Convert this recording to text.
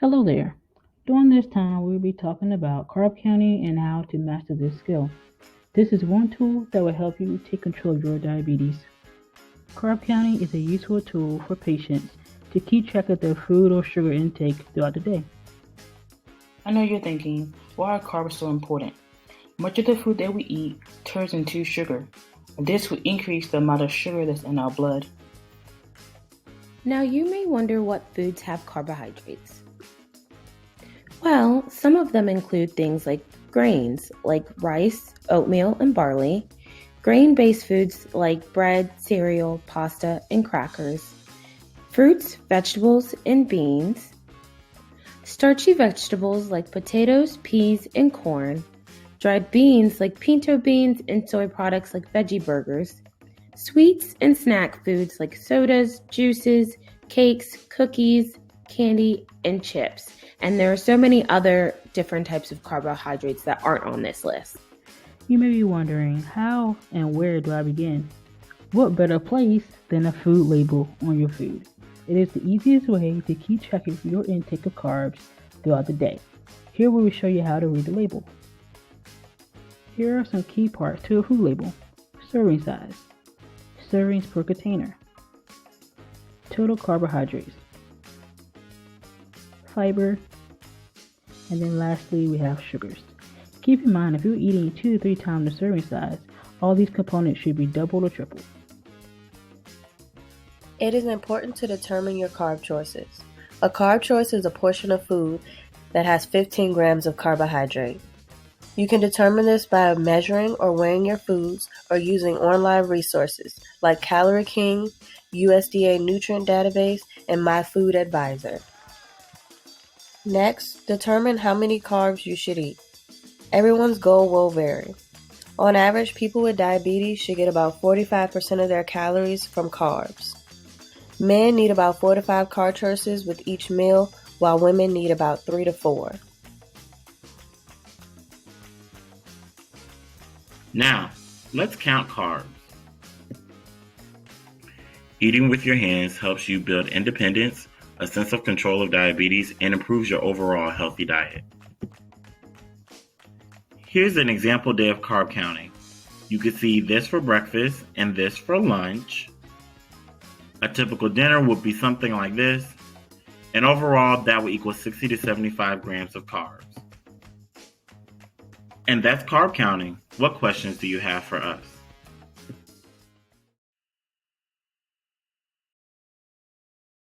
Hello there. During this time, we'll be talking about carb counting and how to master this skill. This is one tool that will help you take control of your diabetes. Carb counting is a useful tool for patients to keep track of their food or sugar intake throughout the day. I know you're thinking, why are carbs so important? Much of the food that we eat turns into sugar. This will increase the amount of sugar that's in our blood. Now you may wonder what foods have carbohydrates. Well, some of them include things like grains, like rice, oatmeal, and barley, grain-based foods like bread, cereal, pasta, and crackers, fruits, vegetables, and beans, starchy vegetables like potatoes, peas, and corn, dried beans like pinto beans and soy products like veggie burgers, sweets and snack foods like sodas, juices, cakes, cookies, candy, and chips. And there are so many other different types of carbohydrates that aren't on this list. You may be wondering, how and where do I begin? What better place than a food label on your food? It is the easiest way to keep track of your intake of carbs throughout the day. Here we will show you how to read the label. Here are some key parts to a food label. Serving size, servings per container, total carbohydrates, fiber, and then lastly we have sugars. Keep in mind, if you're eating 2 to 3 times the serving size, all these components should be doubled or tripled. It is important to determine your carb choices. A carb choice is a portion of food that has 15 grams of carbohydrate. You can determine this by measuring or weighing your foods or using online resources like Calorie King, USDA Nutrient Database, and My Food Advisor. Next, determine how many carbs you should eat. Everyone's goal will vary. On average, people with diabetes should get about 45% of their calories from carbs. Men need about 4 to 5 carb choices with each meal, while women need about 3 to 4. Now, let's count carbs. Eating with your hands helps you build independence, a sense of control of diabetes, and improves your overall healthy diet. Here's an example day of carb counting. You can see this for breakfast and this for lunch. A typical dinner would be something like this, and overall that would equal 60 to 75 grams of carbs. And that's carb counting. What questions do you have for us?